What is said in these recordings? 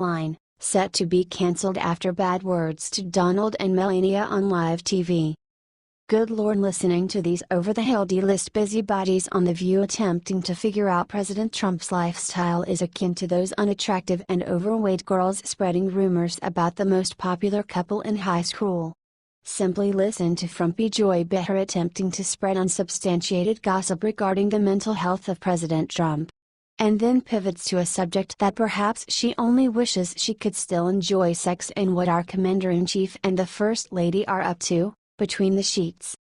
line, set to be cancelled after bad words to Donald and Melania on live TV. Good Lord, listening to these over-the-hill D-list busybodies on The View attempting to figure out President Trump's lifestyle is akin to those unattractive and overweight girls spreading rumors about the most popular couple in high school. Simply listen to frumpy Joy Behar attempting to spread unsubstantiated gossip regarding the mental health of President Trump. And then pivots to a subject that perhaps she only wishes she could still enjoy sex and what our Commander-in-Chief and the First Lady are up to, between the sheets.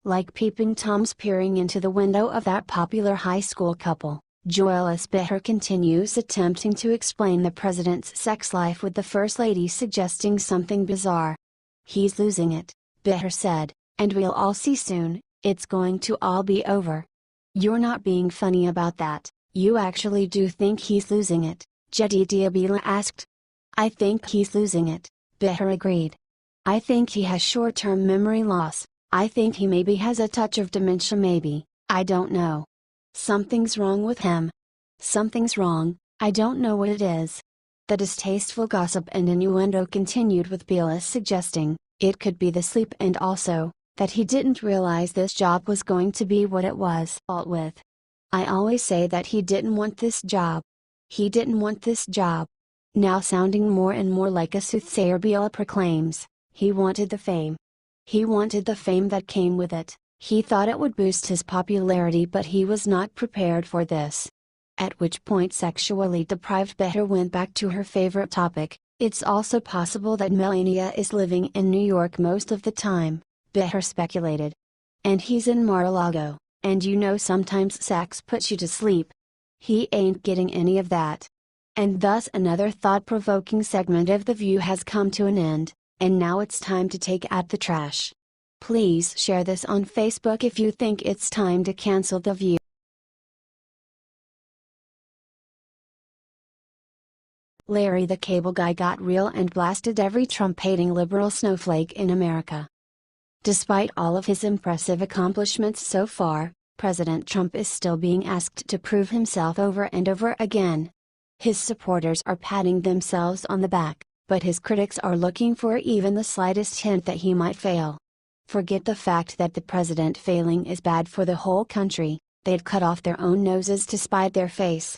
Like peeping Toms peering into the window of that popular high school couple, Joyless Behar continues attempting to explain the president's sex life with the First Lady suggesting something bizarre. "He's losing it," Behar said, "and we'll all see soon, it's going to all be over." "You're not being funny about that, you actually do think he's losing it?" Jedediah Bila asked. "I think he's losing it," Behar agreed. "I think he has short-term memory loss, I think he maybe has a touch of dementia, maybe, I don't know. Something's wrong with him. Something's wrong, I don't know what it is." The distasteful gossip and innuendo continued with Bila suggesting, it could be the sleep and also, that he didn't realize this job was going to be what it was. With, "I always say that he didn't want this job. He didn't want this job." Now sounding more and more like a soothsayer, Bila proclaims, he wanted the fame. He wanted the fame that came with it, he thought it would boost his popularity, but he was not prepared for this. At which point sexually deprived Behar went back to her favorite topic, "It's also possible that Melania is living in New York most of the time," Behar speculated. "And he's in Mar-a-Lago, and you know sometimes sex puts you to sleep. He ain't getting any of that." And thus another thought-provoking segment of The View has come to an end, and now it's time to take out the trash. Please share this on Facebook if you think it's time to cancel The View. Larry the Cable Guy got real and blasted every Trump-hating liberal snowflake in America. Despite all of his impressive accomplishments so far, President Trump is still being asked to prove himself over and over again. His supporters are patting themselves on the back, but his critics are looking for even the slightest hint that he might fail. Forget the fact that the president failing is bad for the whole country, they'd cut off their own noses to spite their face.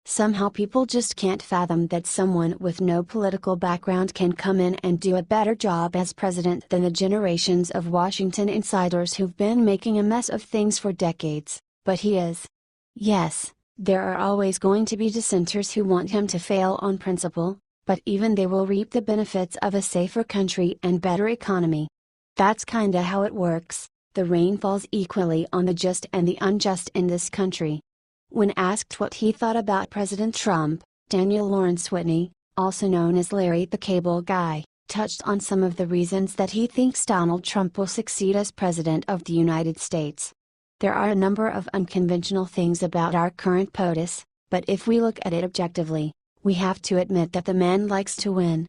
Somehow people just can't fathom that someone with no political background can come in and do a better job as president than the generations of Washington insiders who've been making a mess of things for decades, but he is. Yes, there are always going to be dissenters who want him to fail on principle, but even they will reap the benefits of a safer country and better economy. That's kinda how it works, the rain falls equally on the just and the unjust in this country. When asked what he thought about President Trump, Daniel Lawrence Whitney, also known as Larry the Cable Guy, touched on some of the reasons that he thinks Donald Trump will succeed as President of the United States. There are a number of unconventional things about our current POTUS, but if we look at it objectively, we have to admit that the man likes to win.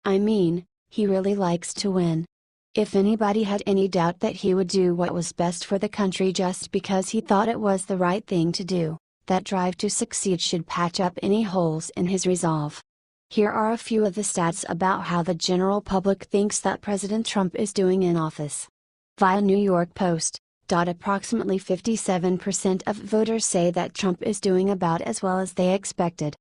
I mean, he really likes to win. If anybody had any doubt that he would do what was best for the country just because he thought it was the right thing to do, that drive to succeed should patch up any holes in his resolve. Here are a few of the stats about how the general public thinks that President Trump is doing in office. Via New York Post, approximately 57% of voters say that Trump is doing about as well as they expected.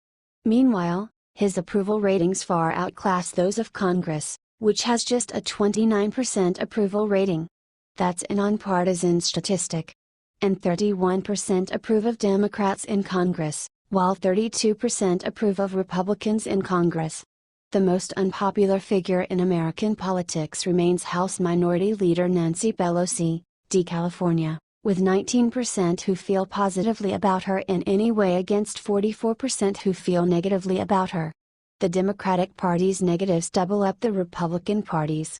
Meanwhile, his approval ratings far outclass those of Congress, which has just a 29% approval rating. That's a nonpartisan statistic. And 31% approve of Democrats in Congress, while 32% approve of Republicans in Congress. The most unpopular figure in American politics remains House Minority Leader Nancy Pelosi, D. California, with 19% who feel positively about her in any way against 44% who feel negatively about her. The Democratic Party's negatives double up the Republican Party's.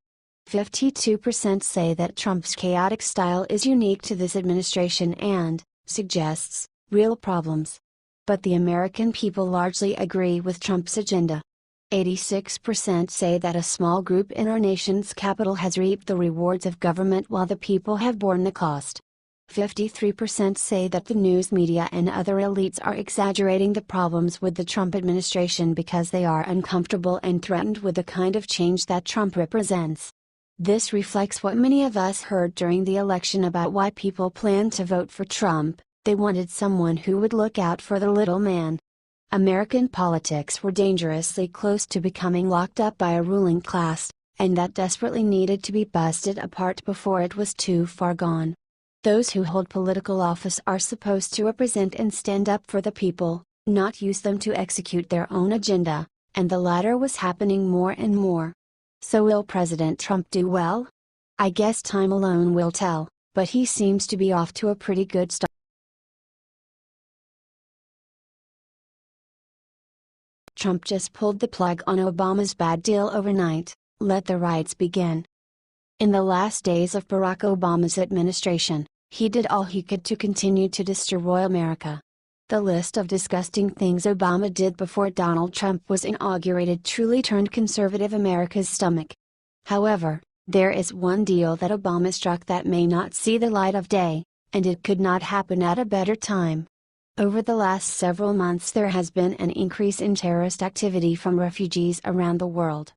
52% say that Trump's chaotic style is unique to this administration and suggests real problems. But the American people largely agree with Trump's agenda. 86% say that a small group in our nation's capital has reaped the rewards of government while the people have borne the cost. 53% say that the news media and other elites are exaggerating the problems with the Trump administration because they are uncomfortable and threatened with the kind of change that Trump represents. This reflects what many of us heard during the election about why people plan to vote for Trump. They wanted someone who would look out for the little man. American politics were dangerously close to becoming locked up by a ruling class, and that desperately needed to be busted apart before it was too far gone. Those who hold political office are supposed to represent and stand up for the people, not use them to execute their own agenda, and the latter was happening more and more. So will President Trump do well? I guess time alone will tell, but he seems to be off to a pretty good start. Trump just pulled the plug on Obama's bad deal overnight. Let the riots begin. In the last days of Barack Obama's administration, he did all he could to continue to destroy America. The list of disgusting things Obama did before Donald Trump was inaugurated truly turned conservative America's stomach. However, there is one deal that Obama struck that may not see the light of day, and it could not happen at a better time. Over the last several months there has been an increase in terrorist activity from refugees around the world.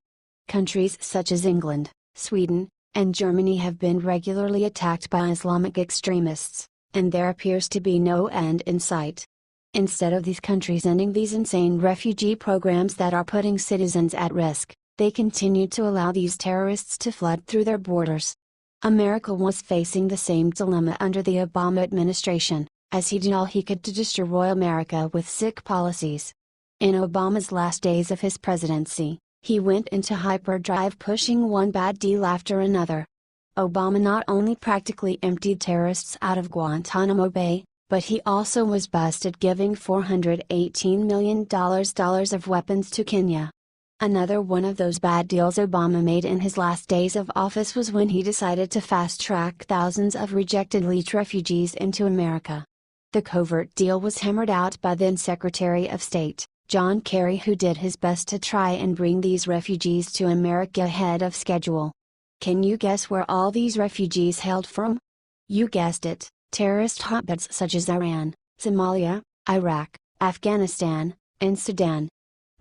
Countries such as England, Sweden, and Germany have been regularly attacked by Islamic extremists, and there appears to be no end in sight. Instead of these countries ending these insane refugee programs that are putting citizens at risk, they continue to allow these terrorists to flood through their borders. America was facing the same dilemma under the Obama administration, as he did all he could to destroy America with sick policies. In Obama's last days of his presidency, he went into hyperdrive pushing one bad deal after another. Obama not only practically emptied terrorists out of Guantanamo Bay, but he also was busted giving $418 million of weapons to Kenya. Another one of those bad deals Obama made in his last days of office was when he decided to fast-track thousands of rejected elite refugees into America. The covert deal was hammered out by then Secretary of State John Kerry, who did his best to try and bring these refugees to America ahead of schedule. Can you guess where all these refugees hailed from? You guessed it, terrorist hotbeds such as Iran, Somalia, Iraq, Afghanistan, and Sudan.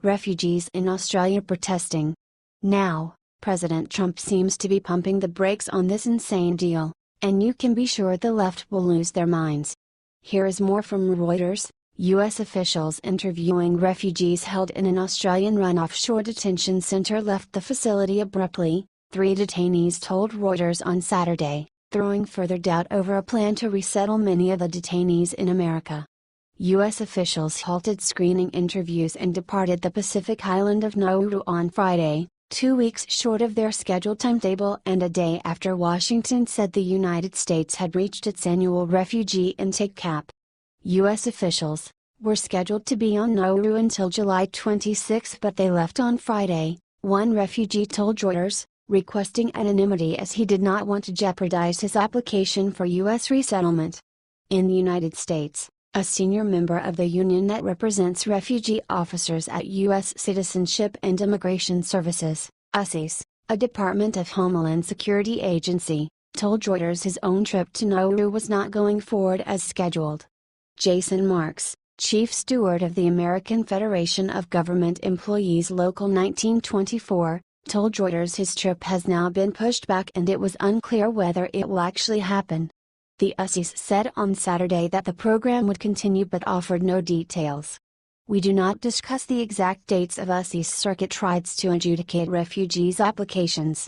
Refugees in Australia protesting. Now, President Trump seems to be pumping the brakes on this insane deal, and you can be sure the left will lose their minds. Here is more from Reuters. U.S. officials interviewing refugees held in an Australian-run offshore detention center left the facility abruptly, 3 detainees told Reuters on Saturday, throwing further doubt over a plan to resettle many of the detainees in America. U.S. officials halted screening interviews and departed the Pacific island of Nauru on Friday, 2 weeks short of their scheduled timetable and a day after Washington said the United States had reached its annual refugee intake cap. U.S. officials were scheduled to be on Nauru until July 26 but they left on Friday, one refugee told Reuters, requesting anonymity as he did not want to jeopardize his application for U.S. resettlement. In the United States, a senior member of the union that represents refugee officers at U.S. Citizenship and Immigration Services, USCIS, a Department of Homeland Security agency, told Reuters his own trip to Nauru was not going forward as scheduled. Jason Marks, chief steward of the American Federation of Government Employees Local 1924, told Reuters his trip has now been pushed back and it was unclear whether it will actually happen. The USCIS said on Saturday that the program would continue but offered no details. We do not discuss the exact dates of USCIS circuit rides to adjudicate refugees' applications.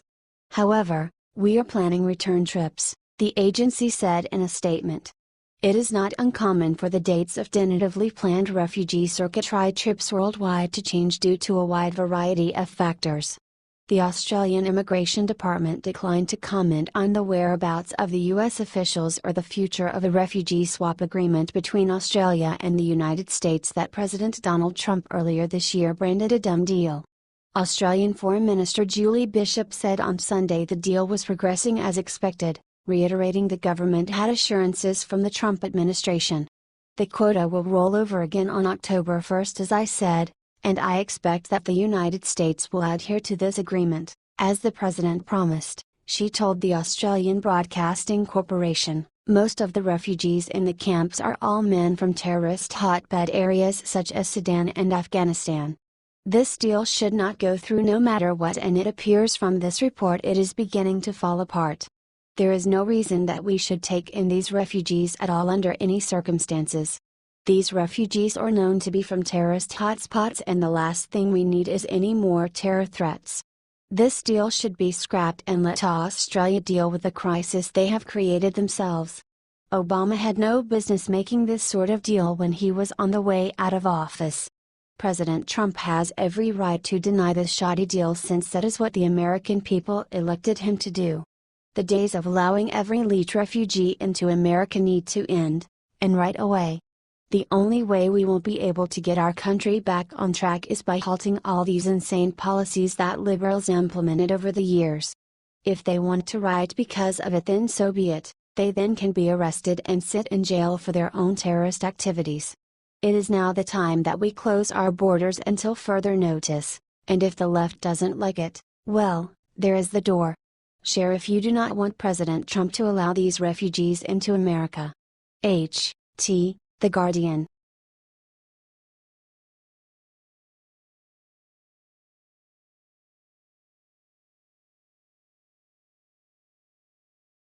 However, we are planning return trips, the agency said in a statement. It is not uncommon for the dates of tentatively planned refugee circuit ride trips worldwide to change due to a wide variety of factors. The Australian Immigration Department declined to comment on the whereabouts of the U.S. officials or the future of a refugee swap agreement between Australia and the United States that President Donald Trump earlier this year branded a dumb deal. Australian Foreign Minister Julie Bishop said on Sunday the deal was progressing as expected, reiterating the government had assurances from the Trump administration. The quota will roll over again on October 1 as I said, and I expect that the United States will adhere to this agreement, as the president promised, she told the Australian Broadcasting Corporation, Most of the refugees in the camps are all men from terrorist hotbed areas such as Sudan and Afghanistan. This deal should not go through no matter what, and it appears from this report it is beginning to fall apart. There is no reason that we should take in these refugees at all under any circumstances. These refugees are known to be from terrorist hotspots, and the last thing we need is any more terror threats. This deal should be scrapped and let Australia deal with the crisis they have created themselves. Obama had no business making this sort of deal when he was on the way out of office. President Trump has every right to deny this shoddy deal, since that is what the American people elected him to do. The days of allowing every elite refugee into America need to end, and right away. The only way we will be able to get our country back on track is by halting all these insane policies that liberals implemented over the years. If they want to riot because of it, then so be it. They then can be arrested and sit in jail for their own terrorist activities. It is now the time that we close our borders until further notice, and if the left doesn't like it, well, there is the door. Share if you do not want President Trump to allow these refugees into America. H.T. The Guardian.